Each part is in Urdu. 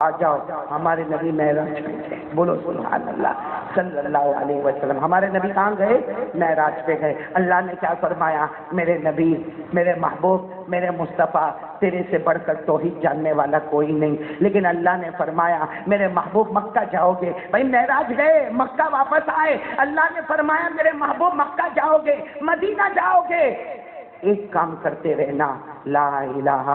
آ جاؤ، ہمارے نبی معراج پہ گئے، بولو سبحان اللہ صلی اللہ علیہ وسلم۔ ہمارے نبی کہاں گئے؟ معراج پہ گئے۔ اللہ نے کیا فرمایا؟ میرے نبی، میرے محبوب، میرے مصطفیٰ، تیرے سے بڑھ کر توحید جاننے والا کوئی نہیں، لیکن اللہ نے فرمایا میرے محبوب مکہ جاؤ گے۔ بھائی معراج گئے، مکہ واپس آئے، اللہ نے فرمایا میرے محبوب مکہ جاؤ گے، مدینہ جاؤ گے، ایک کام کرتے رہنا، لا الہ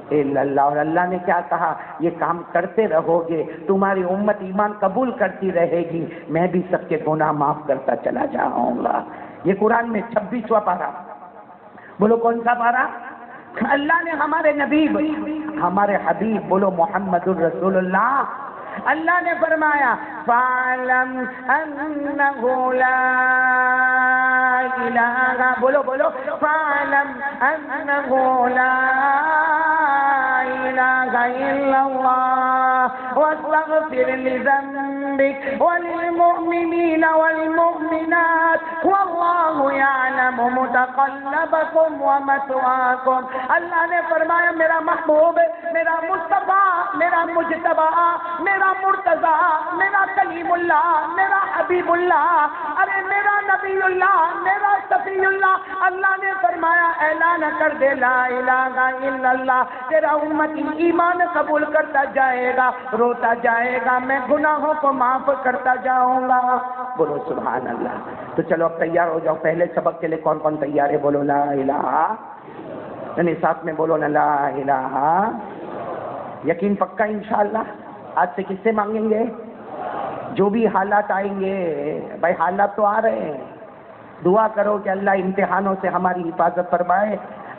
الا اللہ۔ اور اللہ نے کیا کہا؟ یہ کام کرتے رہو گے، تمہاری امت ایمان قبول کرتی رہے گی، میں بھی سب کے گناہ معاف کرتا چلا جاؤں گا۔ یہ قرآن میں 26واں پارہ، بولو کون سا پارہ؟ اللہ نے ہمارے نبی، ہمارے حبیب، بولو محمد الرسول اللہ، اللہ نے فرمایا فَاعْلَمْ أَنَّهُ لَا إِلَهَ، بولو بولو فَاعْلَمْ أَنَّهُ لَا إِلَهَ إِلَّا اللَّهُ وَاسْتَغْفِرْ لِذَنبِكَ وَلِلْمُؤْمِنِينَ وَالْمُؤْمِنَاتِ وَاللَّهُ يَعْلَمُ مُتَقَلَّبَكُمْ وَمَثْوَاكُمْ۔ اللہ نے فرمایا میرا محبوب، میرا مصطفیٰ، میرا مجتبی، میرا مرتضی، میرا کلیم اللہ، میرا حبیب اللہ، ارے میرا نبی اللہ، میرا صفی اللہ، اللہ نے فرمایا اعلان کر دے لا الہ الا اللہ، تیرا امتی ایمان قبول کرتا جائے گا، روتا جائے گا، میں گناہوں کو معاف کرتا جاؤں گا، بولو سبحان اللہ۔ تو چلو اب تیار ہو جاؤ، پہلے سبق کے لیے کون کون تیار ہے؟ بولو لا الہ، یعنی ساتھ میں بولو نا لا الہ، یقین پکا انشاءاللہ؟ آج سے کس سے مانگیں گے؟ جو بھی حالات آئیں گے، بھائی حالات تو آ رہے ہیں، دعا کرو کہ اللہ امتحانوں سے ہماری حفاظت فرمائے،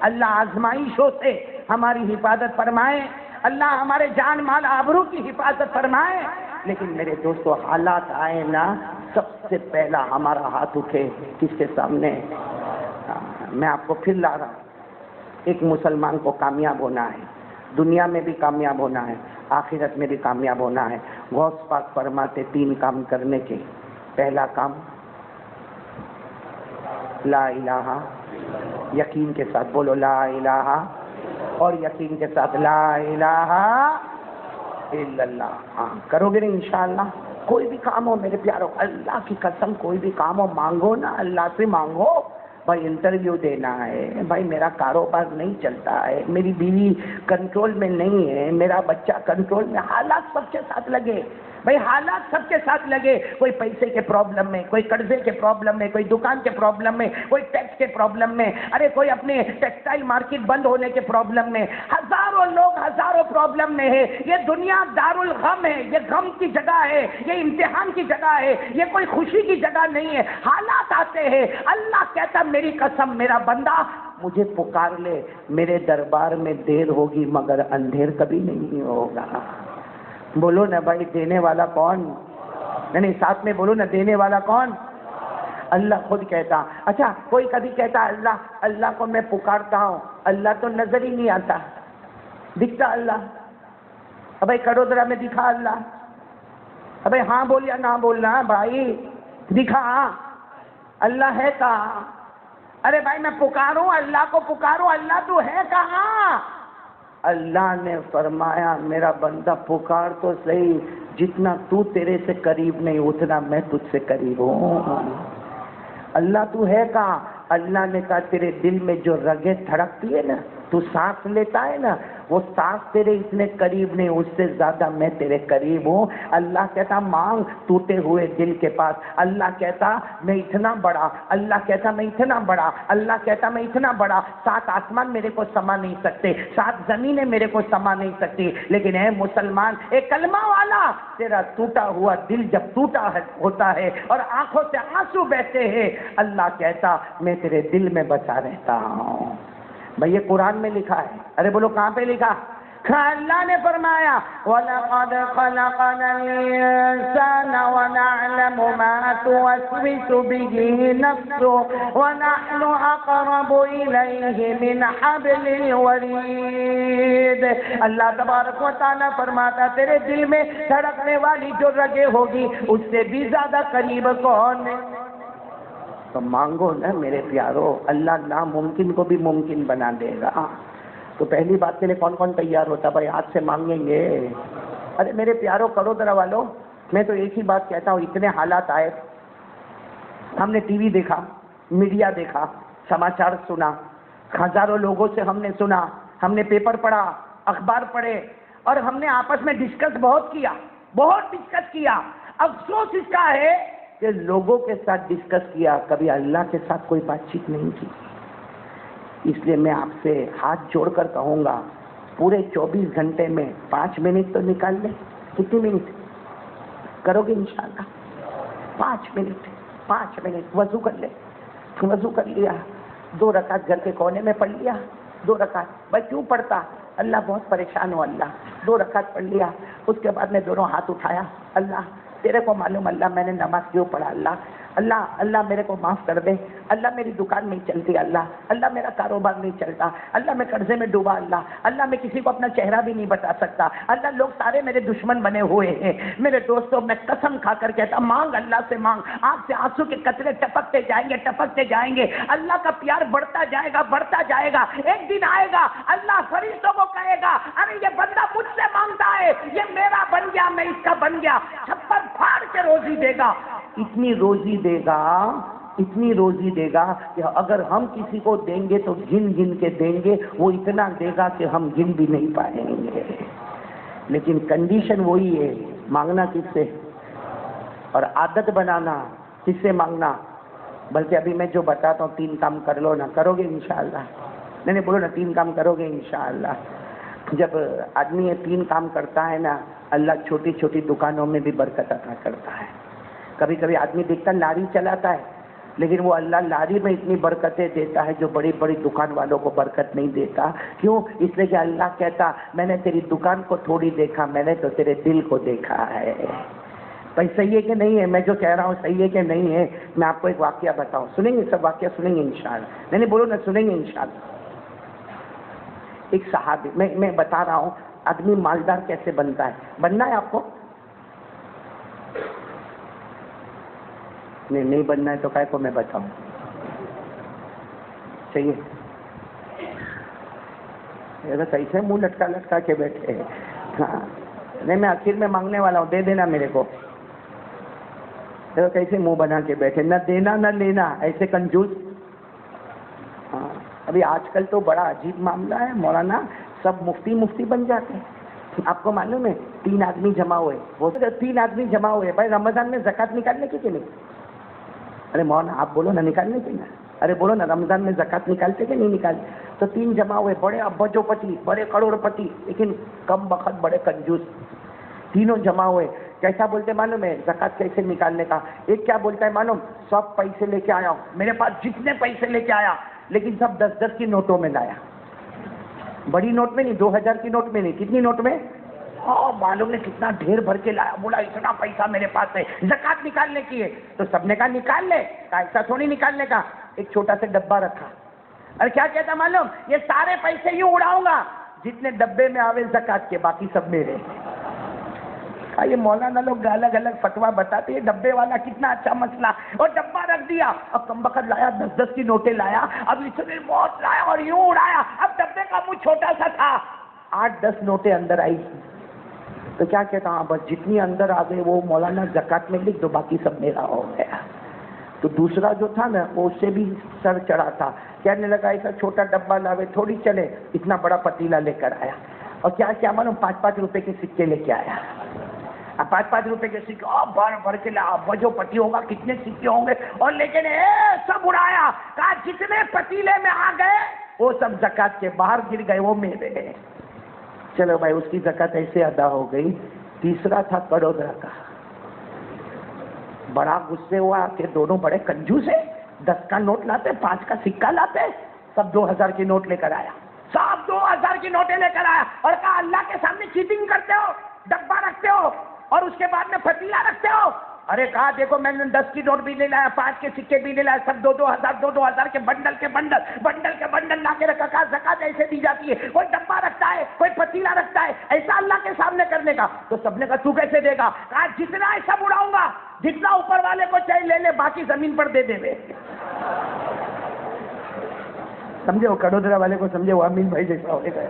اللہ آزمائشوں سے ہماری حفاظت فرمائے، اللہ ہمارے جان مال آبرو کی حفاظت فرمائے۔ لیکن میرے دوستو حالات آئے نا، سب سے پہلا ہمارا ہاتھ اٹھے کس کے سامنے؟ میں آپ کو پھر لا رہا ہوں، ایک مسلمان کو کامیاب ہونا ہے، دنیا میں بھی کامیاب ہونا ہے، آخرت میں بھی کامیاب ہونا ہے۔ غوث پاک فرماتے 3 کام کرنے کے، پہلا کام لا الہ، یقین کے ساتھ بولو لا الہ، اور یقین کے ساتھ لا الہ الا اللہ۔ ہاں کرو گے نا انشاءاللہ؟ کوئی بھی کام ہو میرے پیارو، اللہ کی قسم کوئی بھی کام ہو مانگو نا، اللہ سے مانگو۔ بھائی انٹرویو دینا ہے، بھائی میرا کاروبار نہیں چلتا ہے، میری بیوی کنٹرول میں نہیں ہے، میرا بچہ کنٹرول میں، حالات سب کے ساتھ لگے، بھائی حالات سب کے ساتھ لگے، کوئی پیسے کے پرابلم میں، کوئی قرضے کے پرابلم میں، کوئی دکان کے پرابلم میں، کوئی ٹیکس کے پرابلم میں، ارے کوئی اپنے ٹیکسٹائل مارکیٹ بند ہونے کے پرابلم میں، ہزاروں لوگ ہزاروں پرابلم میں ہے۔ یہ دنیا دارالغم ہے، یہ غم کی جگہ ہے، یہ امتحان کی جگہ ہے، یہ کوئی خوشی کی جگہ نہیں ہے۔ حالات آتے ہیں، اللہ کہتا میری قسم میرا بندہ مجھے پکار لے، میرے دربار میں دیر ہوگی مگر اندھیر کبھی نہیں ہوگا۔ بولو نا بھائی دینے والا کون؟ نہیں ساتھ میں بولو نا دینے والا کون؟ اللہ خود کہتا۔ اچھا کوئی کبھی کہتا اللہ کو میں پکارتا ہوں، اللہ تو نظر ہی نہیں آتا، دکھتا اللہ؟ ابھائی کرو ذرا میں دکھا اللہ، ابھائی ہاں بول یا نہ بولنا بھائی، دکھا اللہ ہے کہاں؟ ارے بھائی میں پکاروں اللہ کو، پکاروں اللہ تو ہے کہاں؟ اللہ نے فرمایا میرا بندہ پکار تو صحیح، جتنا تو تیرے سے قریب نہیں اتنا میں تجھ سے قریب ہوں۔ اللہ تو ہے کہاں؟ اللہ نے کہا تیرے دل میں جو رگیں دھڑکتی ہے نا، تو سانس لیتا ہے نا، وہ سانس تیرے اتنے قریب نہیں، اس سے زیادہ میں تیرے قریب ہوں۔ اللہ کہتا مانگ ٹوٹے ہوئے دل کے پاس، اللہ کہتا میں اتنا بڑا، اللہ کہتا میں اتنا بڑا، اللہ کہتا میں اتنا بڑا، 7 آسمان میرے کو سما نہیں سکتے، 7 زمینیں میرے کو سما نہیں سکتی، لیکن اے مسلمان، اے کلمہ والا، تیرا ٹوٹا ہوا دل جب ٹوٹا ہوتا ہے اور آنکھوں سے آنسو بہتے ہیں، اللہ کہتا میں تیرے دل میں بچا رہتا ہوں۔ بھئی یہ قرآن میں لکھا ہے، ارے بولو کہاں پہ لکھا؟ اللہ نے فرمایا وَلَقَدْ خَلَقْنَا الْإِنسَانَ وَنَعْلَمُ مَا تُوَسْوِسُ بِهِ نَفْسُهُ وَنَحْنُ أَقْرَبُ إِلَيْهِ مِنْ حَبْلِ الْوَرِيدِ۔ اللہ تبارک و تعالیٰ فرماتا تیرے دل میں دھڑکنے والی جو رگیں ہوگی اس سے بھی زیادہ قریب کون ہے؟ تو مانگو نا میرے پیارو، اللہ ناممکن کو بھی ممکن بنا دے گا۔ تو پہلی بات کے لیے کون کون تیار ہوتا؟ بھائی ہاتھ سے مانگیں گے، ارے میرے پیاروں کڑوترا والوں، میں تو ایک ہی بات کہتا ہوں، اتنے حالات آئے، ہم نے ٹی وی دیکھا، میڈیا دیکھا، سماچار سنا، ہزاروں لوگوں سے ہم نے سنا، ہم نے پیپر پڑھا، اخبار پڑھے، اور ہم نے آپس میں ڈسکس بہت کیا. افسوس اس کا ہے کہ لوگوں کے ساتھ ڈسکس کیا، کبھی اللہ کے ساتھ کوئی بات چیت نہیں کی. اس لیے میں آپ سے ہاتھ جوڑ کر کہوں گا، پورے 24 گھنٹے میں 5 منٹ تو نکال لیں. کتنے منٹ کرو گے انشاءاللہ؟ 5 منٹ وضو کر لے. وضو کر لیا، 2 رکعت گھر کے کونے میں پڑھ لیا. 2 رکعت بھائی کیوں پڑھتا؟ اللہ بہت پریشان ہو اللہ. 2 رکعت پڑھ لیا. اس کے بعد میں دونوں ہاتھ اٹھایا، اللہ تیرے کو معلوم، اللہ میں نے نماز کیوں پڑھا، اللہ میرے کو معاف کر دے، اللہ میری دکان نہیں چلتی، اللہ میرا کاروبار نہیں چلتا، اللہ میں قرضے میں ڈوبا، اللہ میں کسی کو اپنا چہرہ بھی نہیں بتا سکتا، اللہ لوگ سارے میرے دشمن بنے ہوئے ہیں. میرے دوستوں، میں قسم کھا کر کہتا، مانگ اللہ سے مانگ، آنکھ سے آنسو کے قطرے ٹپکتے جائیں گے. اللہ کا پیار بڑھتا جائے گا. ایک دن آئے گا، اللہ فرشتوں کو کہے گا، ارے یہ بندہ مجھ سے مانگتا ہے، یہ میرا بن گیا، میں اس کا بن گیا. چھپر پھاڑ کے روزی دے گا. اتنی روزی دے گا کہ اگر ہم کسی کو دیں گے تو گن کے دیں گے، وہ اتنا دے گا کہ ہم گن بھی نہیں پائیں گے. لیکن کنڈیشن وہی ہے، مانگنا کس سے، اور عادت بنانا کس سے مانگنا. بلکہ ابھی میں جو بتاتا ہوں، 3 کام کر لو نا، کرو گے انشاءاللہ؟ نہیں بولو نا، 3 کام کرو گے انشاءاللہ. جب آدمی یہ 3 کام کرتا ہے نا، اللہ چھوٹی چھوٹی دکانوں میں بھی برکت عطا کرتا ہے. کبھی کبھی آدمی دیکھتا لاری چلاتا ہے، لیکن وہ اللہ لاری میں اتنی برکتیں دیتا ہے جو بڑی بڑی دکان والوں کو برکت نہیں دیتا. کیوں؟ اس لیے کہ اللہ کہتا، میں نے تیری دکان کو تھوڑی دیکھا، میں نے تو تیرے دل کو دیکھا ہے. بھائی صحیح ہے کہ نہیں ہے؟ میں جو کہہ رہا ہوں صحیح ہے کہ نہیں ہے؟ میں آپ کو ایک واقعہ بتاؤں، سنیں گے؟ سب واقعہ سنیں گے انشاءاللہ؟ نہیں بولو نا، سنیں گے انشاءاللہ. ایک صحابی، میں بتا رہا ہوں آدمی مالدار کیسے بنتا ہے. بننا ہے آپ کو؟ نہیں بننا ہے تو کائے کو میں بتاؤں. چاہیے کیسے منہ لٹکا کے بیٹھے ہیں. ہاں نہیں، میں آخر میں مانگنے والا ہوں، دے دینا میرے کو. کیسے منہ بنا کے بیٹھے، نہ دینا نہ لینا، ایسے کنجوس. ہاں ابھی آج کل تو بڑا عجیب معاملہ ہے مولانا، سب مفتی بن جاتے ہیں. آپ کو معلوم ہے 3 آدمی جمع ہوئے، وہ 3 آدمی جمع ہوئے، بھائی رمضان میں زکوٰۃ نکالنے کی کہ نہیں؟ ارے مولانا آپ بولو نا، نکالنے کی نا؟ ارے بولو نا، رمضان میں زکوٰۃ نکالتے کہ نہیں نکالتے؟ تو 3 جمع ہوئے، بڑے ابجو پتی، بڑے کروڑ پتی، لیکن کم بخت بڑے کنجوس. تینوں جمع ہوئے، کیسا بولتے معلوم ہے زکوٰۃ کیسے نکالنے کا؟ ایک کیا بولتا ہے معلوم؟ سب پیسے لے کے آیا ہوں، میرے پاس جتنے پیسے لے کے آیا، لیکن سب 10 کی نوٹوں میں لایا. بڑی نوٹ میں نہیں، 2000 کی نوٹ میں نہیں، کتنی نوٹ میں؟ معلوم نہیں کتنا ڈھیر بھر کے لایا. بولا اتنا پیسہ میرے پاس ہے، زکوٰۃ نکالنے کی ہے. تو سب نے کہا نکال لے. کہا ایسا تھوڑی نکالنے کا. ایک چھوٹا سا ڈبہ رکھا، اور کیا کہتا معلوم؟ یہ سارے پیسے یوں اڑاؤں گا، جتنے ڈبے میں آوے زکوٰۃ کے، باقی سب میرے. یہ مولانا لوگ الگ الگ فتوا بتاتے ہیں، ڈبے والا کتنا اچھا مسئلہ. اور ڈبہ رکھ دیا، اب کم بخت لایا 10 کی نوٹیں لایا، اب اتنے بہت لایا اور یوں اڑایا. اب ڈبے کا منہ چھوٹا سا تھا، 8-10 نوٹیں اندر آئی. تو کیا کہتا ہوں، بس جتنی اندر آ گئے وہ مولانا زکوٰۃ میں لکھ دو، باقی سب میرا ہو گیا. تو دوسرا جو تھا نا، وہ اس سے بھی سر چڑھا تھا، کہنے لگا ایسا چھوٹا ڈبہ لاوے تھوڑی چلے، اتنا بڑا پتیلا لے کر آیا. اور کیا معلوم، 5-5 روپے کے سکے لے کے آیا. اب 5-5 روپے کے سکے بھر کے لا، جو پتی ہوگا کتنے سکے ہوں گے. اور لیکن سب اڑایا. کہا جتنے پتیلے میں آ گئے وہ سب زکوٰۃ کے باہر گر گئے، وہ میرے. چلو بھائی، اس کی زکوٰۃ ایسے ادا ہو گئی. تیسرا تھا کڑوترا کا، بڑا غصے ہوا کہ دونوں بڑے کنجوس ہیں، 10 کا نوٹ لاتے، 5 کا سکہ لاتے، سب 2000 کی نوٹ لے کر آیا. سب 2000 کی نوٹیں لے کر آیا اور کہا اللہ کے سامنے چیٹنگ کرتے ہو، ڈبہ رکھتے ہو اور اس کے بعد میں پتیلا رکھتے ہو. ارے کہا دیکھو میں نے 10 کی نوٹ بھی لے لایا، 5 کے سکے بھی لے لایا، سب 2-2000 کے بنڈل لا کے رکھا. کہا زکوٰۃ ایسے دی جاتی ہے، کوئی ڈبہ رکھتا ہے، کوئی پتیلا رکھتا ہے، ایسا اللہ کے سامنے کرنے کا. تو سب نے کہا تو کیسے دے گا؟ کہا جتنا ایسا اڑاؤں گا، جتنا اوپر والے کو چاہیے لے لے، باقی زمین پر دے دے. سمجھے؟ وہ کڑوترا والے کو سمجھے، وہ امین بھائی جیسا ہوئے گا.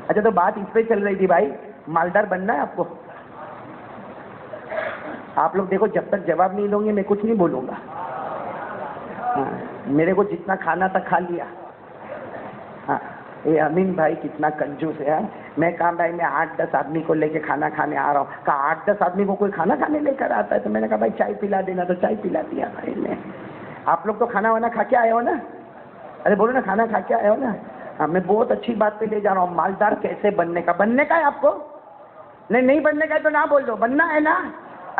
اچھا تو بات اس پہ چل رہی تھی بھائی، مالدار بننا ہے آپ کو؟ آپ لوگ دیکھو جب تک جواب نہیں دوں گے میں کچھ نہیں بولوں گا. ہاں میرے کو جتنا کھانا تھا کھا لیا. ہاں یہ امین بھائی کتنا کنجوس ہے. میں کہا بھائی میں 8-10 آدمی کو لے کے کھانا کھانے آ رہا ہوں. کہا 8-10 آدمی کو کوئی کھانا کھانے لے کر آتا ہے؟ تو میں نے کہا بھائی چائے پلا دینا، تو چائے پلا دیا بھائی نے. آپ لوگ تو کھانا وانا کھا کے آئے ہو نا؟ ارے بولو نا کھانا کھا کے آئے ہو نا؟ ہاں میں بہت اچھی بات پہ لے جا رہا ہوں. مالدار کیسے بننے کا ہے آپ کو؟ نہیں بننے کا ہے تو نہ بول دو، بننا ہے نا.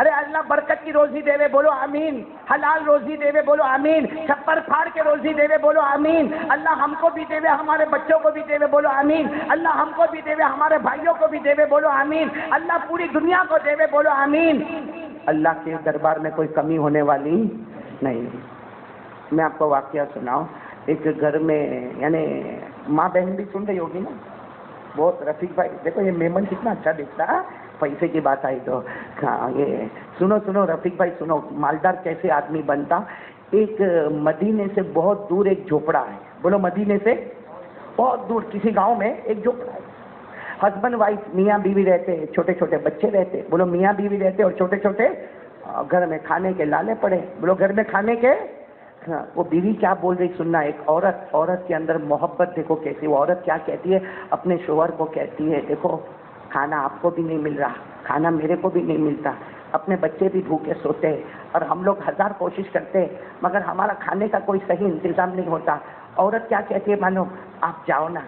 ارے اللہ برکت کی روزی دے وے، بولو آمین. حلال روزی دے وے، بولو آمین. چھپر پھاڑ کے روزی دے وے، بولو آمین. اللہ ہم کو بھی دے وے، ہمارے بچوں کو بھی دے وے، بولو آمین. اللہ ہم کو بھی دے وے، ہمارے بھائیوں کو بھی دے وے، بولو آمین. اللہ پوری دنیا کو دے وے، بولو آمین. اللہ کے دربار میں کوئی کمی ہونے والی نہیں. میں آپ کو واقعہ سناؤں. ایک گھر میں یعنی ماں بہن بھی سن رہی ہوگی نا بہت. رفیق بھائی دیکھو یہ میمن کتنا اچھا دکھتا ہے. پیسے کی بات آئی تو یہ سنو رفیق بھائی سنو، مالدار کیسے آدمی بنتا. ایک مدینے سے بہت دور ایک جھوپڑا ہے. بولو مدینے سے بہت دور کسی گاؤں میں ایک جھوپڑا ہے. ہسبینڈ وائف میاں بیوی رہتے، چھوٹے چھوٹے بچے رہتے. بولو میاں بیوی رہتے اور چھوٹے چھوٹے گھر میں کھانے کے لالے پڑے. بولو گھر میں کھانے کے. وہ بیوی کیا بول رہی سننا. ایک عورت کے اندر محبت دیکھو کیسی. وہ عورت کیا کہتی ہے اپنے شوہر کو، کہتی ہے دیکھو کھانا آپ کو بھی نہیں مل رہا، کھانا میرے کو بھی نہیں ملتا، اپنے بچے بھی بھوکے سوتے ہیں اور ہم لوگ 1000 کوشش کرتے ہیں مگر ہمارا کھانے کا کوئی صحیح انتظام نہیں ہوتا. عورت کیا کہتی ہے معلوم؟ آپ جاؤ نا،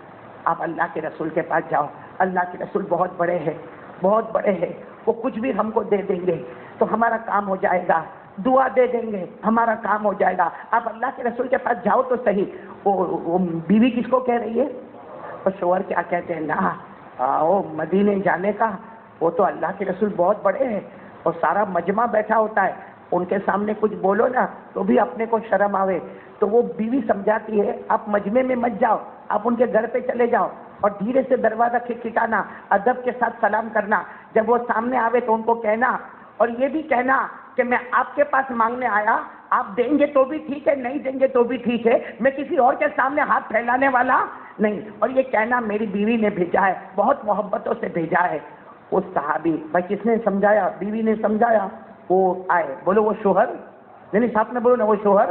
آپ اللہ کے رسول کے پاس جاؤ. اللہ کے رسول بہت بڑے ہیں، بہت بڑے ہیں. وہ کچھ بھی ہم کو دے دیں گے تو ہمارا کام ہو جائے گا. دعا دے دیں گے ہمارا کام ہو جائے گا. آپ اللہ کے رسول کے پاس جاؤ تو صحیح. وہ بیوی کس کو کہہ رہی ہے؟ اور شوہر کیا کہتے ہیں نا وہ مدینے جانے کا. وہ تو اللہ کے رسول بہت بڑے ہیں اور سارا مجمع بیٹھا ہوتا ہے، ان کے سامنے کچھ بولو نا تو بھی اپنے کو شرم آوے. تو وہ بیوی سمجھاتی ہے آپ مجمع میں مت جاؤ، آپ ان کے گھر پہ چلے جاؤ اور دھیرے سے دروازہ کھٹکھٹانا، ادب کے ساتھ سلام کرنا. جب وہ سامنے آوے تو ان کو کہنا اور یہ بھی کہنا کہ میں آپ کے پاس مانگنے آیا، آپ دیں گے تو بھی ٹھیک ہے، نہیں دیں گے تو بھی ٹھیک ہے، میں کسی اور کے سامنے ہاتھ پھیلانے والا نہیں. اور یہ کہنا میری بیوی نے بھیجا ہے، بہت محبتوں سے بھیجا ہے. وہ صحابی بھائی کس نے سمجھایا؟ بیوی نے سمجھایا. وہ آئے. بولو وہ شوہر نہیں ساتھ میں بولو نا وہ شوہر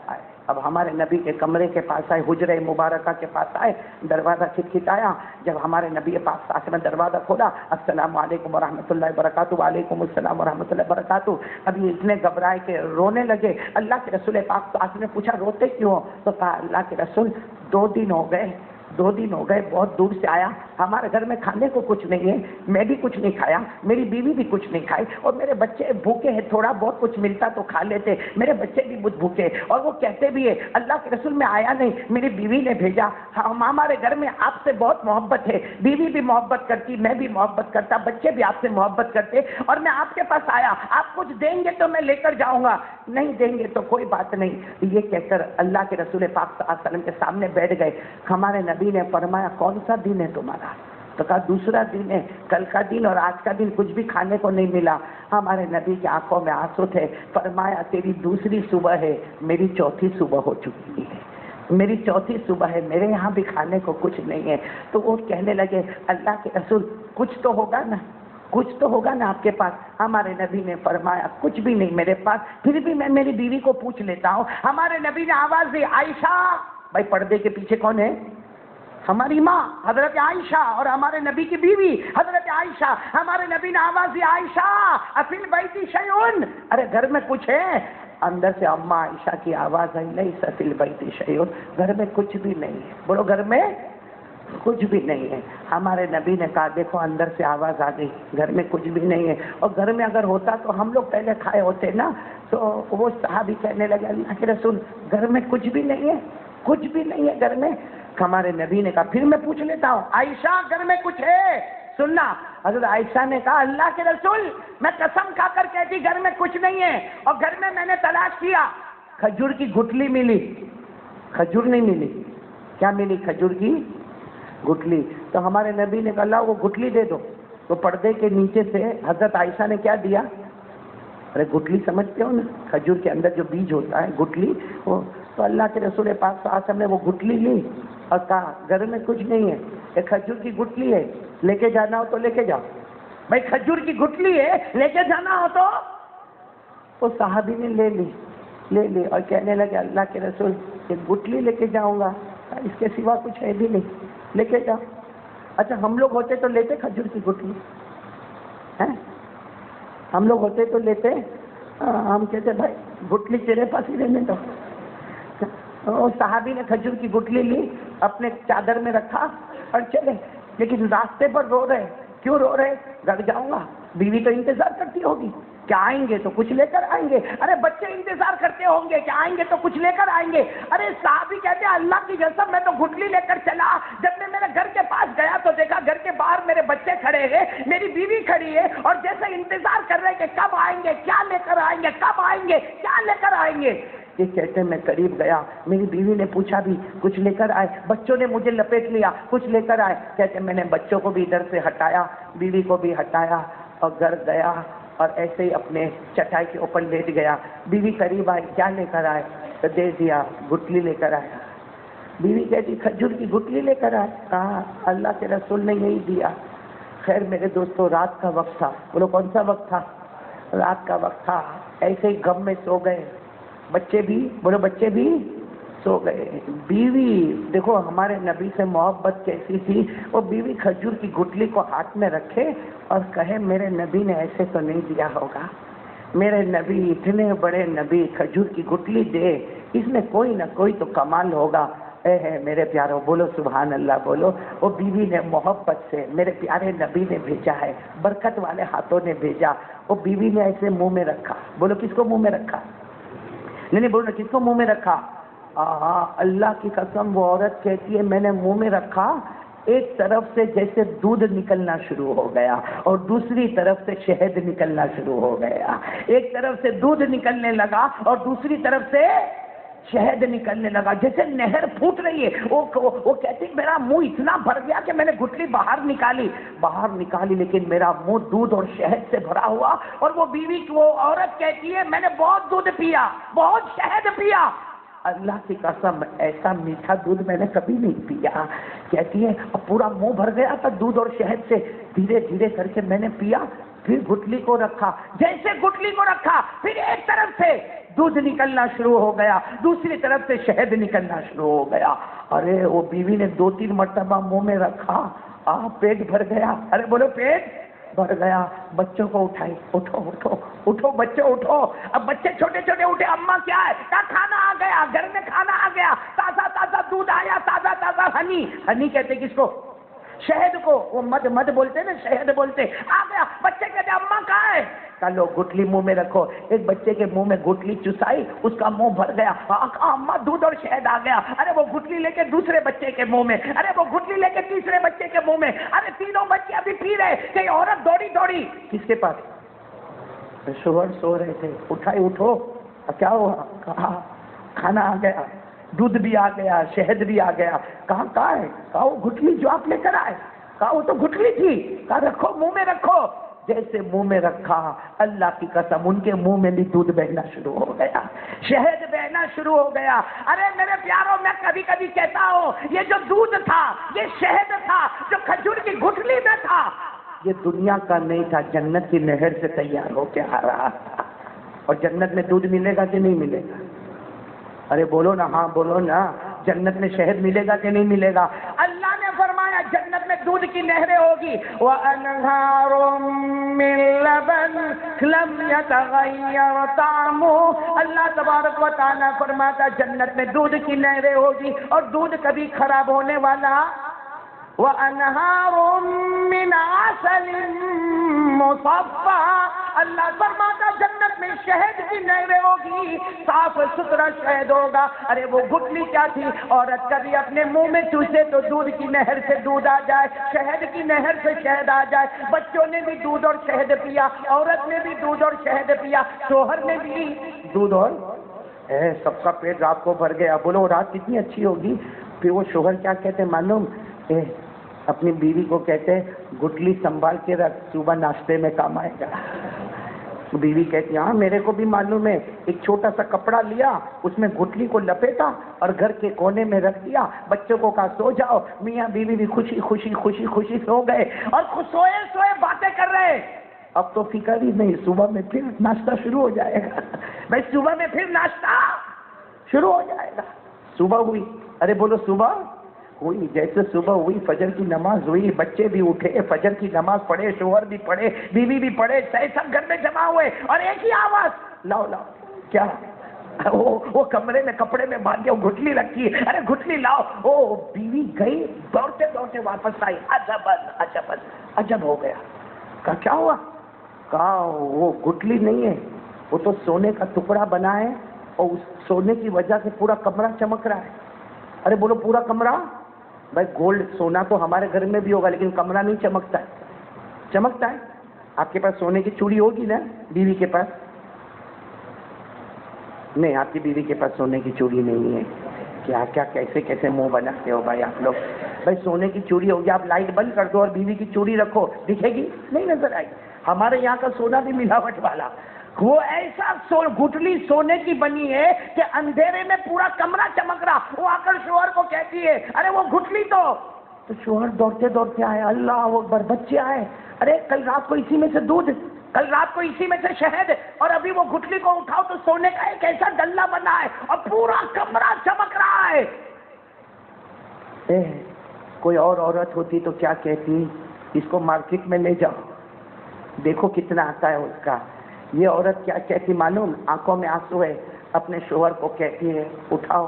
آئے. اب ہمارے نبی کے کمرے کے پاس آئے، حجرہ مبارکہ کے پاس آئے. دروازہ کھٹکھٹایا. جب ہمارے نبی پاک ساتھ میں دروازہ کھولا، السلام علیکم ورحمۃ اللہ وبرکاتہ. وعلیکم السلام ورحمۃ اللہ وبرکاتہ. ابھی اتنے گھبرائے کہ رونے لگے. اللہ کے رسول پاک ساتھ نے پوچھا روتے کیوں؟ تو کہا اللہ کے رسول 2 دن ہو گئے بہت دور سے آیا، ہمارے گھر میں کھانے کو کچھ نہیں ہے، میں بھی کچھ نہیں کھایا، میری بیوی بھی کچھ نہیں کھائی اور میرے بچے بھوکے ہیں. تھوڑا بہت کچھ ملتا تو کھا لیتے، میرے بچے بھی بہت بھوکے اور وہ کہتے بھی ہے اللہ کے رسول میں آیا نہیں، میری بیوی نے بھیجا. ہمارے گھر میں آپ سے بہت محبت ہے، بیوی بھی محبت کرتی، میں بھی محبت کرتا، بچے بھی آپ سے محبت کرتے اور میں آپ کے پاس آیا. آپ کچھ دیں گے تو میں لے کر جاؤں گا، نہیں دیں گے تو کوئی بات نہیں. یہ کہہ کر اللہ کے رسول پاک صلی اللہ علیہ وسلم کے سامنے بیٹھ گئے. ہمارے نبی نے فرمایا کون سا دن ہے تمہارا؟ تو کہا دوسرا دن ہے، کل کا دن اور آج کا دن کچھ بھی کھانے کو نہیں ملا. ہمارے نبی کی آنکھوں میں آنسو تھے. فرمایا تیری دوسری صبح ہے، میری چوتھی صبح ہو چکی ہے، میری چوتھی صبح ہے، میرے یہاں بھی کھانے کو کچھ نہیں ہے. تو وہ کہنے لگے اللہ کے رسول کچھ تو ہوگا نا، کچھ تو ہوگا نا آپ کے پاس. ہمارے نبی نے فرمایا کچھ بھی نہیں میرے پاس، پھر بھی میں میری بیوی کو پوچھ لیتا ہوں. ہمارے نبی نے آواز دی عائشہ. بھائی پردے کے پیچھے کون ہے؟ ہماری ماں حضرت عائشہ اور ہمارے نبی کی بیوی حضرت عائشہ. ہمارے نبی نے آواز دی عائشہ افی البیت شیء، ارے گھر میں کچھ ہے؟ اندر سے اماں عائشہ کی آواز آئی لیس فی البیت شیء، گھر میں کچھ بھی نہیں ہے. بولو گھر میں کچھ بھی نہیں ہے. ہمارے نبی نے کہا دیکھو اندر سے آواز آ گئی گھر میں کچھ بھی نہیں ہے، اور گھر میں اگر ہوتا تو ہم لوگ پہلے کھائے ہوتے نا. تو وہ صحابی کہنے لگے اللہ کے رسول گھر میں کچھ بھی نہیں ہے، کچھ بھی نہیں ہے گھر میں. ہمارے نبی نے کہا پھر میں پوچھ لیتا ہوں عائشہ گھر میں کچھ ہے؟ سننا حضرت عائشہ نے کہا اللہ کے رسول میں قسم کھا کر کہتی گھر میں کچھ نہیں ہے، اور گھر میں نے تلاش کیا، کھجور کی گٹلی ملی، کھجور نہیں ملی. کیا ملی؟ کھجور کی گٹلی. تو ہمارے نبی نے کہا اللہ وہ گٹلی دے دو. تو پردے کے نیچے سے حضرت عائشہ نے کیا دیا؟ ارے گٹلی سمجھتے ہو نا، کھجور کے اندر جو بیج ہوتا ہے گٹلی، وہ تو اللہ کے رسول پاک صلی اللہ علیہ وسلم نے وہ گٹلی لی اور کہا گھر میں کچھ نہیں ہے، ایک کھجور کی گٹلی ہے، لے کے جانا ہو تو لے کے جاؤ. بھائی کھجور کی گٹلی ہے، لے کے جانا ہو تو. وہ صحابی نے لے لی اور کہنے لگے اللہ کے رسول ایک گٹلی لے کے جاؤں گا، اس کے سوا کچھ ہے بھی نہیں، لے کے جاؤ. اچھا ہم لوگ ہوتے تو لیتے کھجور کی گٹلی؟ ہم لوگ ہوتے تو لیتے؟ ہم کہتے بھائی گٹلی تیرے پاس ہی رہنے دو. صحابی نے کھجور کی گٹلی لی، اپنے چادر میں رکھا اور چلے. لیکن راستے پر رو رہے. کیوں رو رہے؟ گھر جاؤں گا، بیوی تو انتظار کرتی ہوگی کہ آئیں گے تو کچھ لے کر آئیں گے. ارے بچے انتظار کرتے ہوں گے کہ آئیں گے تو کچھ لے کر آئیں گے. ارے صحابی کہتے ہیں اللہ کی قسم میں تو گٹلی لے کر چلا. جب میں میرے گھر کے پاس گیا تو دیکھا گھر کے باہر میرے بچے کھڑے ہیں، میری بیوی کھڑی ہے، اور جیسے انتظار کر رہے کہ کب آئیں گے، کیا لے کر آئیں گے، کب آئیں گے، کیا لے کر آئیں گے. یہ کہتے میں قریب گیا، میری بیوی نے پوچھا بھی کچھ لے کر آئے، بچوں نے مجھے لپیٹ لیا کچھ لے کر آئے. کہتے میں نے بچوں کو بھی ادھر سے ہٹایا، بیوی کو بھی ہٹایا اور گھر گیا اور ایسے ہی اپنے چٹائی کے اوپر لیٹ گیا. بیوی قریب آئی، کیا لے کر آئے؟ تو دے دیا، گٹلی لے کر آیا. بیوی کہتی کھجور کی گٹلی لے کر آئے. کہا اللہ کے رسول نے یہی دیا. خیر میرے دوستوں رات کا وقت تھا. بولو کون سا وقت تھا؟ رات کا وقت تھا. ایسے ہی غم میں سو گئے. بچے بھی، بولو بچے بھی سو گئے. بیوی دیکھو ہمارے نبی سے محبت کیسی تھی. وہ بیوی کھجور کی گٹلی کو ہاتھ میں رکھے اور کہے میرے نبی نے ایسے تو نہیں دیا ہوگا، میرے نبی اتنے بڑے نبی کھجور کی گٹلی دے، اس میں کوئی نہ کوئی تو کمال ہوگا. اے ہے میرے پیارو، بولو سبحان اللہ بولو. وہ بیوی نے محبت سے میرے پیارے نبی نے بھیجا ہے، برکت والے ہاتھوں نے بھیجا. وہ بیوی نے ایسے منہ میں رکھا. بولو کس کو منہ میں رکھا؟ نہیں بولو کس کو منہ میں رکھا؟ اللہ کی قسم وہ عورت کہتی ہے میں نے منہ میں رکھا، ایک طرف سے جیسے دودھ نکلنا شروع ہو گیا اور دوسری طرف سے شہد نکلنا شروع ہو گیا. ایک طرف سے دودھ نکلنے لگا اور دوسری طرف سے شہد نکلنے لگا، جیسے نہر پھوٹ رہی ہے. وہ کہتی میرا منہ اتنا بھر گیا کہ میں نے گٹلی باہر نکالی لیکن میرا منہ دودھ اور شہد سے بھرا ہوا. اور وہ بیوی وہ عورت کہتی ہے میں نے بہت دودھ پیا، بہت شہد پیا. اللہ کی قسم ایسا میٹھا دودھ میں نے کبھی نہیں پیا. کہتی ہے اب پورا منہ بھر گیا تھا دودھ اور شہد سے، دھیرے دھیرے کر کے میں نے پیا. پھر گٹلی کو رکھا، جیسے گٹلی کو رکھا پھر ایک طرف سے دودھ نکلنا شروع ہو گیا، دوسری طرف سے شہد نکلنا شروع ہو گیا. ارے وہ بیوی نے 2-3 مرتبہ منہ میں رکھا، پیٹ بھر گیا. ارے بولو پیٹ بھر گیا. بچوں کو اٹھائی، اٹھو بچے اٹھو. اب بچے چھوٹے چھوٹے اٹھے. اماں کیا ہے؟ کہا کھانا آ گیا، گھر میں کھانا آ گیا، تازہ دودھ آیا، تازہ ہنی کہتے کس کو؟ شہد کو. وہ مد بولتے نا، شہد بولتے. آ گیا. بچے کہتے اماں کہاں ہے؟ کہا لو گٹلی منہ میں رکھو. ایک بچے کے منہ میں گٹلی چسائی، اس کا منہ بھر گیا. اماں دودھ اور شہد آ گیا. ارے وہ گٹلی لے کے دوسرے بچے کے منہ میں، ارے وہ گٹلی لے کے تیسرے بچے کے منہ میں. ارے تینوں بچے ابھی پی رہے کہ عورت دوڑی کس کے پاس؟ شوہر سو رہے تھے. اٹھائی، اٹھو کیا ہوا؟ کہا کھانا آ گیا، دودھ بھی آ گیا، شہد بھی آ گیا. کہاں ہے؟ کہا وہ گٹلی جو آپ لے کر آئے. کہا وہ تو گٹلی تھی. کہا رکھو منہ میں رکھو. جیسے منہ میں رکھا اللہ کی قسم ان کے منہ میں بھی دودھ بہنا شروع ہو گیا، شہد بہنا شروع ہو گیا. ارے میرے پیاروں میں کبھی کبھی کہتا ہوں یہ جو دودھ تھا، یہ شہد تھا جو کھجور کی گٹلی میں تھا، یہ دنیا کا نہیں تھا، جنت کی نہر سے تیار ہو کے آ رہا تھا. اور جنت میں دودھ ملے گا کہ نہیں ملے گا؟ ارے بولو نا، ہاں بولو نا. جنت میں شہد ملے گا کہ نہیں ملے گا؟ اللہ نے فرمایا جنت میں دودھ کی نہریں ہوگی. وَأَنْهَارٌ مِّن لَبَنٍ لَمْ يَتَغَيَّرْ طَعْمُهُ. اللہ تبارک و تعالیٰ فرماتا جنت میں دودھ کی نہریں ہوگی اور دودھ کبھی خراب ہونے والا. وَأَنْهَارٌ مِّنْ عَسَلٍ مُّصَفًّى. اللہ فرماتا جنت میں شہد کی نہریں ہوگی، صاف ستھرا شہد ہوگا. ارے وہ گٹلی کیا تھی؟ عورت کبھی اپنے منہ میں چوسے تو دودھ کی نہر سے دودھ آ جائے، شہد کی نہر سے شہد آ جائے. بچوں نے بھی دودھ اور شہد پیا، عورت نے بھی دودھ اور شہد پیا، شوہر نے بھی دودھ اور سب کا پیٹ رات کو بھر گیا. بولو رات کتنی اچھی ہوگی. پھر وہ شوہر کیا کہتے معلوم؟ اپنی بیوی کو کہتے گٹلی سنبھال کے رکھ، صبح ناشتے میں کام آئے گا. بیوی کہتی ہاں میرے کو بھی معلوم ہے، ایک چھوٹا سا کپڑا لیا، اس میں گٹلی کو لپیٹا اور گھر کے کونے میں رکھ دیا، بچوں کو کہا سو جاؤ، میاں بیوی بھی خوشی خوشی خوشی خوشی سو گئے اور سوئے سوئے باتیں کر رہے۔ اب تو فکر ہی نہیں، صبح میں پھر ناشتہ شروع ہو جائے گا، بھائی صبح میں پھر ناشتہ شروع ہو جائے گا۔ صبح ہوئی، ارے بولو صبح ہوئی، جیسے صبح ہوئی فجر کی نماز ہوئی، بچے بھی اٹھے، فجر کی نماز پڑھے، شوہر بھی پڑھے، بیوی بھی پڑھے، سب گھر میں جمع ہوئے اور ایک ہی آواز، لاؤ لاؤ، کیا وہ کمرے میں کپڑے میں باندھے وہ گھٹلی رکھی ہے، ارے گھٹلی لاؤ۔ وہ بیوی گئی دوڑتے دوڑتے واپس آئی، عجب عجب عجب ہو گیا۔ کہا کیا ہوا؟ کہا وہ گھٹلی نہیں ہے، وہ تو سونے کا ٹکڑا بنا ہے اور اس سونے کی وجہ سے پورا کمرہ چمک رہا ہے۔ ارے بولو پورا کمرہ؟ بھائی گولڈ سونا تو ہمارے گھر میں بھی ہوگا لیکن کمرہ نہیں چمکتا ہے۔ چمکتا ہے؟ آپ کے پاس سونے کی چوڑی ہوگی نا بیوی کے پاس؟ نہیں، آپ کی بیوی کے پاس سونے کی چوڑی نہیں ہے۔ کیا کیا کیسے کیسے منہ بناتے ہو بھائی آپ لوگ؟ بھائی سونے کی چوڑی ہوگی، آپ لائٹ بند کر دو اور بیوی کی چوڑی رکھو، دکھے گی نہیں؟ نظر آئے گی۔ ہمارے یہاں کا سونا بھی ملاوٹ والا، وہ ایسا گٹلی سونے کی بنی ہے کہ اندھیرے میں پورا کمرہ چمک رہا۔ وہ آ کر شوہر کو کہتی ہے ارے وہ گٹلی تو شوہر دوڑتے دوڑتے آئے، اللہ اکبر، بچے آئے، ارے کل رات کو اسی میں سے دودھ، کل رات کو اسی میں سے شہد، اور ابھی وہ گٹلی کو اٹھاؤ تو سونے کا ایک ایسا ڈلہ بنا ہے اور پورا کمرہ چمک رہا ہے۔ کوئی اور عورت ہوتی تو کیا کہتی؟ اس کو مارکیٹ میں لے جاؤ، دیکھو کتنا آتا ہے اس کا۔ یہ عورت کیا کہتی معلوم؟ آنکھوں میں آنسو ہے، اپنے شوہر کو کہتی ہے اٹھاؤ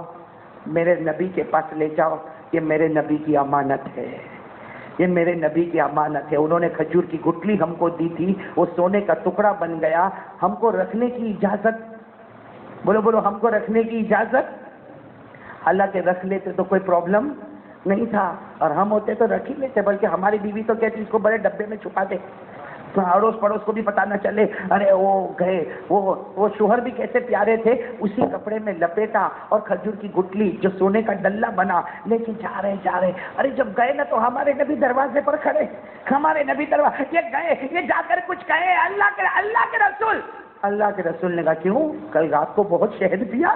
میرے نبی کے پاس لے جاؤ، یہ میرے نبی کی امانت ہے، یہ میرے نبی کی امانت ہے، انہوں نے کھجور کی گٹلی ہم کو دی تھی، وہ سونے کا ٹکڑا بن گیا، ہم کو رکھنے کی اجازت، بولو بولو، ہم کو رکھنے کی اجازت؟ حالانکہ رکھ لیتے تو کوئی پرابلم نہیں تھا، اور ہم ہوتے تو رکھ ہی لیتے، بلکہ ہماری بیوی تو کہتی اس کو بڑے ڈبے میں چھپا دے، اڑوس پڑوس کو بھی پتہ نہ چلے۔ ارے وہ گئے، وہ شوہر بھی کیسے پیارے تھے، اسی کپڑے میں لپیٹا اور کھجور کی گٹلی جو سونے کا ڈلہ بنا لے کے جا رہے۔ ارے جب گئے نا تو ہمارے نبی دروازے پر کھڑے، ہمارے نبی دروازے، یہ گئے، یہ جا کر کچھ کہے، اللہ کے رسول نے کہا کیوں؟ کل رات کو بہت شہد پیا،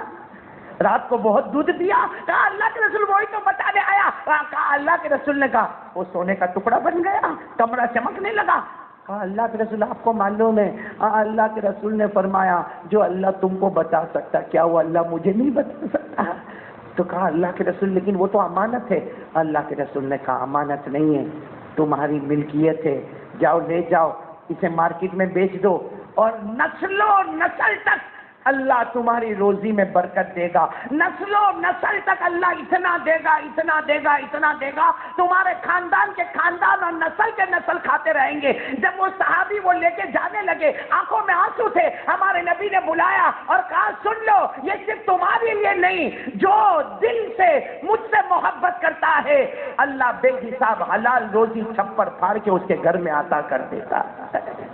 رات کو بہت دودھ پیا؟ کہا اللہ کے رسول وہی تو بتانے آیا۔ کہا اللہ کے رسول نے کہا وہ سونے کا ٹکڑا بن گیا، کمرہ چمکنے لگا۔ کہا اللہ کے رسول آپ کو معلوم ہے؟ اللہ کے رسول نے فرمایا جو اللہ تم کو بتا سکتا کیا وہ اللہ مجھے نہیں بتا سکتا؟ تو کہا اللہ کے رسول لیکن وہ تو امانت ہے۔ اللہ کے رسول نے کہا امانت نہیں ہے، تمہاری ملکیت ہے، جاؤ لے جاؤ، اسے مارکیٹ میں بیچ دو اور نسل و نسل تک اللہ تمہاری روزی میں برکت دے گا، نسل و نسل تک اللہ اتنا دے گا، اتنا دے گا، اتنا دے گا، تمہارے خاندان کے خاندان اور نسل کے نسل کھاتے رہیں گے۔ جب وہ صحابی وہ لے کے جانے لگے، آنکھوں میں آنسو تھے، ہمارے نبی نے بلایا اور کہا سن لو، یہ صرف تمہارے لیے نہیں، جو دل سے مجھ سے محبت کرتا ہے اللہ بے حساب حلال روزی چھپر پھاڑ کے اس کے گھر میں عطا کر دیتا ہے۔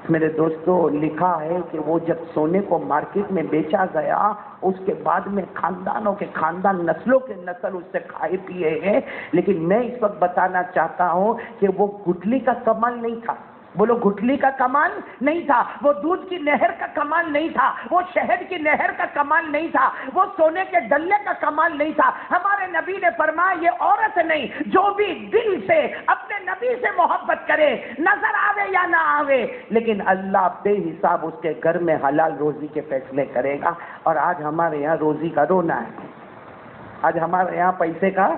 میرے دوستو لکھا ہے کہ وہ جب سونے کو مارکیٹ میں بیچا گیا، اس کے بعد میں خاندانوں کے خاندان، نسلوں کے نسل اس سے کھائے پیے ہیں، لیکن میں اس وقت بتانا چاہتا ہوں کہ وہ گٹلی کا کمال نہیں تھا، بولو گٹلی کا کمال نہیں تھا، وہ دودھ کی نہر کا کمال نہیں تھا، وہ شہد کی نہر کا کمال نہیں تھا، وہ سونے کے ڈلے کا کمال نہیں تھا۔ ہمارے نبی نے فرمایا یہ عورت نہیں، جو بھی دل سے اپنے نبی سے محبت کرے، نظر آوے یا نہ آوے، لیکن اللہ بے حساب اس کے گھر میں حلال روزی کے فیصلے کرے گا۔ اور آج ہمارے یہاں روزی کا رونا ہے، آج ہمارے یہاں پیسے کا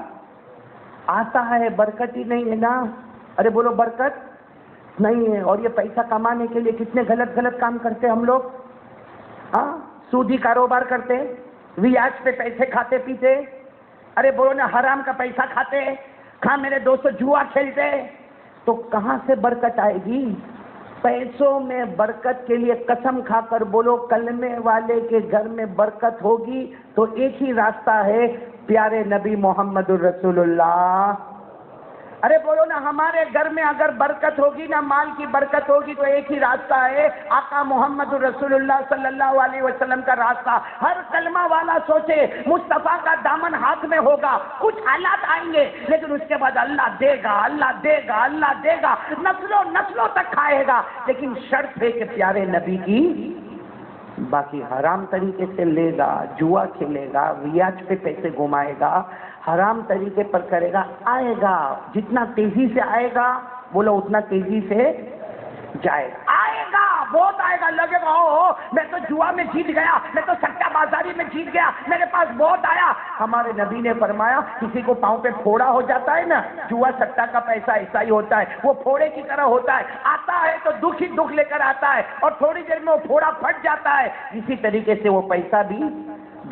آتا ہے، برکت ہی نہیں ہے نا۔ ارے بولو برکت نہیں ہے۔ اور یہ پیسہ کمانے کے لیے کتنے غلط کام کرتے ہم لوگ، ہاں، سودی کاروبار کرتے، ریاض پہ پیسے کھاتے پیتے، ارے بولو نا حرام کا پیسہ کھاتے، کہاں میرے دوستو جوا کھیلتے، تو کہاں سے برکت آئے گی؟ پیسوں میں برکت کے لیے قسم کھا کر بولو کلمے والے کے گھر میں برکت ہوگی تو ایک ہی راستہ ہے، پیارے نبی محمد الرسول اللہ ارے بولو نا، ہمارے گھر میں اگر برکت ہوگی نا، مال کی برکت ہوگی تو ایک ہی راستہ ہے، آقا محمد رسول اللہ صلی اللہ علیہ وسلم کا راستہ۔ ہر کلمہ والا سوچے مصطفیٰ کا دامن ہاتھ میں ہوگا، کچھ حالات آئیں گے لیکن اس کے بعد اللہ دے گا، اللہ دے گا، اللہ دے گا، نسلوں نسلوں تک کھائے گا، لیکن شرط ہے کہ پیارے نبی کی۔ باقی حرام طریقے سے لے گا، جوا کھیلے گا، ریاض پہ پیسے گھمائے گا، حرام طریقے پر کرے گا، آئے گا، جتنا تیزی سے آئے گا بولو اتنا تیزی سے جائے گا، آئے گا، بہت آئے گا، لگے گا او میں تو جوا میں جیت گیا، میں تو سٹا بازاری میں جیت گیا، میرے پاس بہت آیا۔ ہمارے نبی نے فرمایا کسی کو پاؤں پہ پھوڑا ہو جاتا ہے نا، جوا سٹا کا پیسہ ایسا ہی ہوتا ہے، وہ پھوڑے کی طرح ہوتا ہے، آتا ہے تو دکھ ہی دکھ لے کر آتا ہے اور تھوڑی دیر میں وہ پھوڑا پھٹ جاتا ہے۔ اسی طریقے سے وہ پیسہ بھی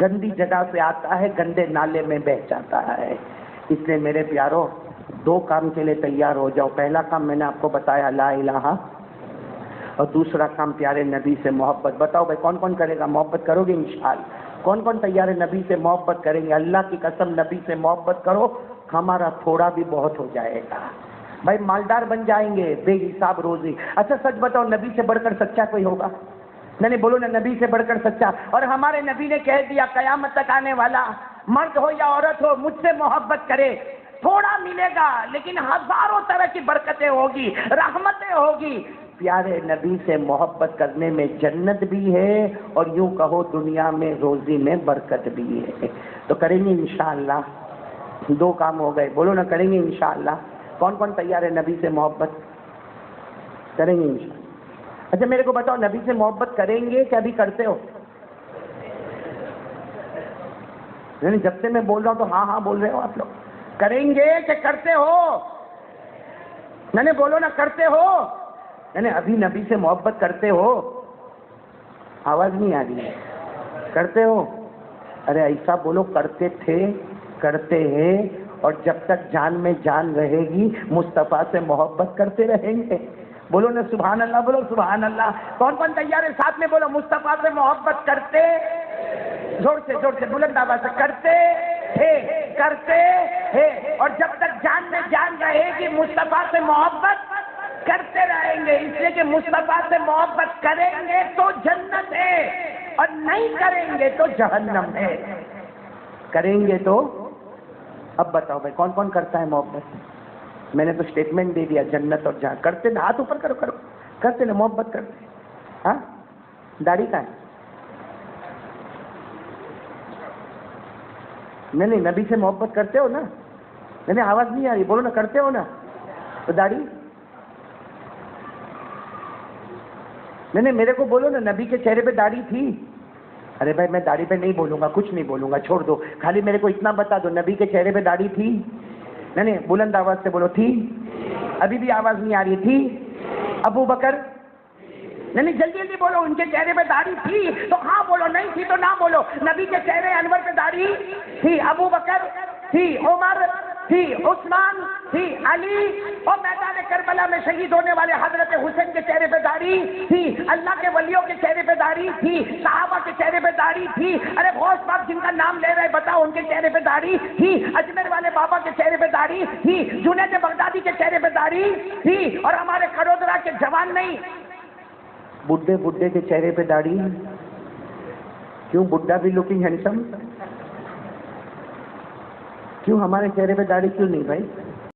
گندی جگہ سے آتا ہے، گندے نالے میں بہہ جاتا ہے۔ اس لیے میرے پیارو، دو کام کے لیے تیار ہو جاؤ۔ پہلا کام میں نے آپ کو بتایا لا الہ، اور دوسرا کام پیارے نبی سے محبت۔ بتاؤ بھائی کون کون کرے گا؟ محبت کرو گے انشاءاللہ؟ کون کون تیار ہے نبی سے محبت کریں گے؟ اللہ کی قسم نبی سے محبت کرو، ہمارا تھوڑا بھی بہت ہو جائے گا بھائی، مالدار بن جائیں گے، بے حساب روزی۔ اچھا سچ بتاؤ، نبی سے بڑھ کر سچا کوئی ہوگا؟ نہیں بولو نا، نبی سے بڑھ کر سچا۔ اور ہمارے نبی نے کہہ دیا قیامت تک آنے والا مرد ہو یا عورت ہو مجھ سے محبت کرے، تھوڑا ملے گا لیکن ہزاروں طرح کی برکتیں ہوگی، رحمتیں ہوگی۔ پیارے نبی سے محبت کرنے میں جنت بھی ہے اور یوں کہو دنیا میں روزی میں برکت بھی ہے۔ تو کریں گے انشاءاللہ؟ دو کام ہو گئے، بولو نا کریں گے انشاءاللہ؟ کون کون تیار ہے نبی سے محبت کریں گے انشاءاللہ؟ اچھا میرے کو بتاؤ، نبی سے محبت کریں گے کہ ابھی کرتے ہو؟ یعنی جب سے میں بول رہا ہوں تو ہاں ہاں بول رہے ہو آپ لوگ۔ کریں گے کہ کرتے ہو؟ نہیں بولو نا، کرتے ہو؟ یعنی ابھی نبی سے محبت کرتے ہو؟ آواز نہیں آ رہی ہے، کرتے ہو؟ ارے ایسا بولو، کرتے تھے، کرتے ہیں، اور جب تک جان میں جان رہے گی مصطفیٰ سے محبت کرتے رہیں گے۔ بولو نا سبحان اللہ، بولو سبحان اللہ۔ کون کون تیار ہے؟ ساتھ میں بولو، مصطفیٰ سے محبت کرتے، زور سے بلند آواز سے، کرتے ہیں، کرتے ہیں، اور جب تک جان میں جان رہے گی مصطفیٰ سے محبت کرتے رہیں گے۔ اس لیے کہ مصطفیٰ سے محبت کریں گے تو جنت ہے اور نہیں کریں گے تو جہنم ہے۔ کریں گے تو اب بتاؤ بھائی کون کون کرتا ہے محبت؟ میں نے تو اسٹیٹمنٹ دے دیا، جنت اور جہنم۔ کرتے نا، ہاتھ اوپر کرو، کرتے نا محبت کرتے؟ ہاں، داڑھی کا ہے؟ نہیں نبی سے محبت کرتے ہو نا؟ نہیں آواز نہیں آ رہی، بولو نا، کرتے ہو نا؟ تو داڑھی؟ نہیں میرے کو بولو نا، نبی کے چہرے پہ داڑھی تھی؟ ارے بھائی میں داڑھی پہ نہیں بولوں گا، کچھ نہیں بولوں گا، چھوڑ دو، خالی میرے کو اتنا بتا دو، نبی کے چہرے پہ داڑھی تھی؟ نہیں بلند آواز سے بولو، تھی؟ ابھی بھی آواز نہیں آ رہی، تھی؟ ابو بکر؟ نہیں جلدی جلدی بولو، ان کے چہرے پہ داڑھی تھی تو ہاں بولو، نہیں تھی تو نہ بولو۔ نبی کے چہرے انور پہ داڑھی تھی، ابو بکر تھی، عمر تھی، عثمان تھی، علی، اور میدان کربلا میں شہید ہونے والے حضرت حسین کے چہرے پہ داڑھی تھی، اللہ کے ولیوں کے چہرے پہ داڑھی تھی، صحابہ کے چہرے پہ داڑھی تھی۔ ارے غوث پاک جن کا نام لے رہے بتاؤ، ان کے چہرے پہ داڑھی تھی؟ اجمیر والے بابا کے چہرے پہ داڑھی تھی، جنید بغدادی کے چہرے پہ داڑھی تھی، اور ہمارے کڑودرا کے جوان نہیں، بڈھے کے چہرے پہ داڑھی؟ کیوں، بڈھا بھی لکنگ ہینڈسم؟ کیوں ہمارے چہرے پہ داڑھی کیوں نہیں بھائی؟